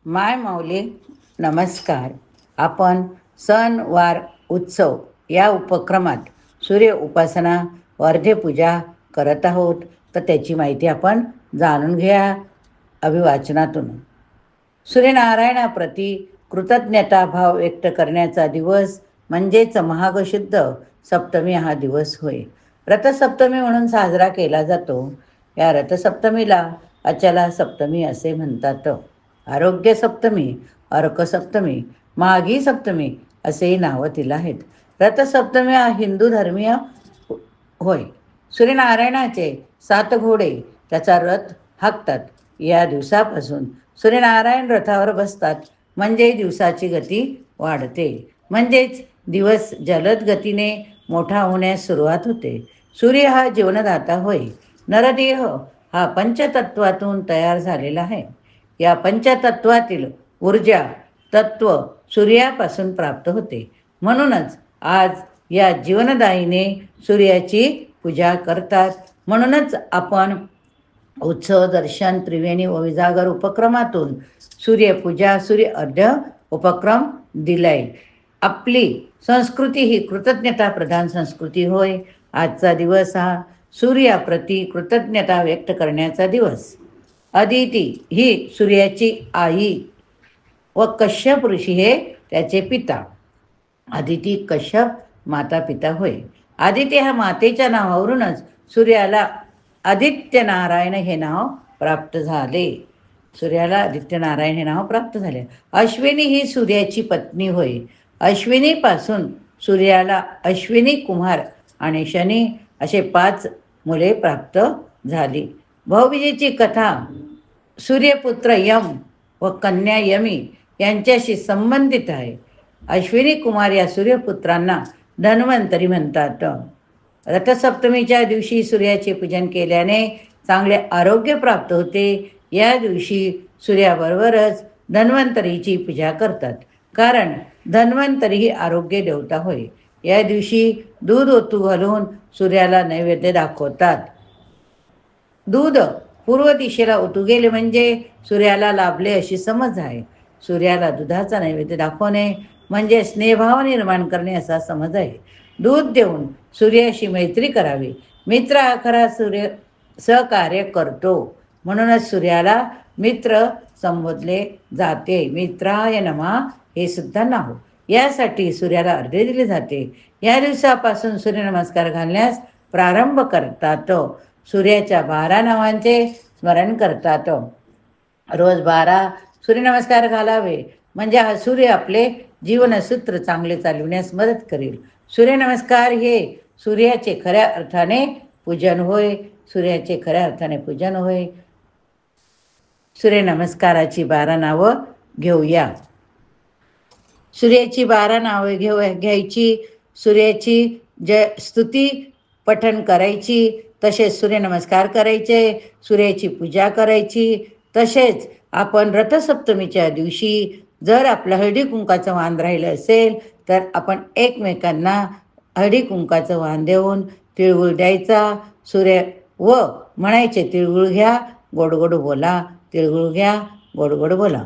माय माऊली नमस्कार. आपण सण वार उत्सव या उपक्रमात सूर्य उपासना पूजा करत आहोत. तर त्याची माहिती आपण जाणून घ्या अभिवाचनातून. सूर्यनारायणाप्रती कृतज्ञता भाव व्यक्त करण्याचा दिवस म्हणजेच महागशुद्ध सप्तमी हा दिवस होय. रथसप्तमी म्हणून साजरा केला जातो. या रथसप्तमीला अचला सप्तमी असे म्हणतात. आरोग्य सप्तमी, अर्क सप्तमी, माघी सप्तमी असेही नावं तिला आहेत. रथसप्तमी हा हिंदू धर्मीय होय. सूर्यनारायणाचे 7 घोडे त्याचा रथ हाकतात. या दिवसापासून सूर्यनारायण रथावर बसतात म्हणजे दिवसाची गती वाढते, म्हणजेच दिवस जलद गतीने मोठा होण्यास सुरुवात होते. सूर्य हा जीवनदाता होय. नरदेह हा पंचतत्वातून तयार झालेला आहे. या पंचतत्वातील ऊर्जा तत्व सूर्यापासून प्राप्त होते. म्हणूनच आज या जीवनदायीने सूर्याची पूजा करतात. म्हणूनच आपण उत्सव दर्शन त्रिवेणी व विजागर उपक्रमातून सूर्यपूजा सूर्य अर्घ्य उपक्रम दिलाय. आपली संस्कृती ही कृतज्ञता प्रधान संस्कृती होय. आजचा दिवस हा सूर्याप्रती कृतज्ञता व्यक्त करण्याचा दिवस. अदिती ही सूर्याची आई व कश्यप ऋषी हे त्याचे पिता. अदिती कश्यप माता पिता होय. आदिती ह्या मातेच्या नावावरूनच सूर्याला आदित्य नारायण हे नाव प्राप्त झाले. सूर्याला आदित्य नारायण हे नाव प्राप्त झाले. अश्विनी ही सूर्याची पत्नी होय. अश्विनीपासून सूर्याला अश्विनी कुमार आणि शनी असे 5 मुले प्राप्त झाली. भाऊबीजेची कथा सूर्यपुत्र यम व कन्या यमी यांच्याशी संबंधित आहे. अश्विनी कुमार या सूर्यपुत्रांना धन्वंतरी म्हणतात. रथसप्तमीच्या दिवशी सूर्याचे पूजन केल्याने चांगले आरोग्य प्राप्त होते. या दिवशी सूर्याबरोबरच धन्वंतरीची पूजा करतात, कारण धन्वंतरी ही आरोग्य देवता होय. या दिवशी दूध ओतू घालून सूर्याला नैवेद्य दाखवतात. दूध पूर्व दिशेला ओतू गेले म्हणजे सूर्याला लाभले अशी समज आहे. सूर्याला दुधाचा नैवेद्य दाखवणे म्हणजे स्नेहभाव निर्माण करणे असा समज आहे. दूध देऊन सूर्याशी मैत्री करावी. मित्र हा खरा सूर्य सहकार्य करतो, म्हणूनच सूर्याला मित्र संबोधले जाते. मित्राय नमः हे सुद्धा नाव. यासाठी सूर्याला अर्घ्य दिले जाते. या दिवसापासून सूर्यनमस्कार घालण्यास प्रारंभ करतात. सूर्याच्या 12 नावांचे स्मरण करतात. रोज 12 सूर्यनमस्कार घालावे, म्हणजे हा सूर्य आपले जीवनसूत्र चांगले चालविण्यास मदत करेल. सूर्यनमस्कार हे सूर्याचे खऱ्या अर्थाने पूजन होय. सूर्याचे खऱ्या अर्थाने पूजन होय. सूर्यनमस्काराची 12 नावं घेऊया. सूर्याची 12 नावे घ्यायची. सूर्याची स्तुती पठण करायची. तसेच सूर्यनमस्कार करायचे. सूर्याची पूजा करायची. तसेच आपण रथसप्तमीच्या दिवशी जर आपलं हळदी कुंकाचं वाण राहिलं असेल तर आपण एकमेकांना हळदी कुंकाचं वाण देऊन तिळगुळ द्यायचा. सूर्य व म्हणायचे, तिळगुळ घ्या गोड गोड बोला, तिळगुळ घ्या गोड गोड बोला.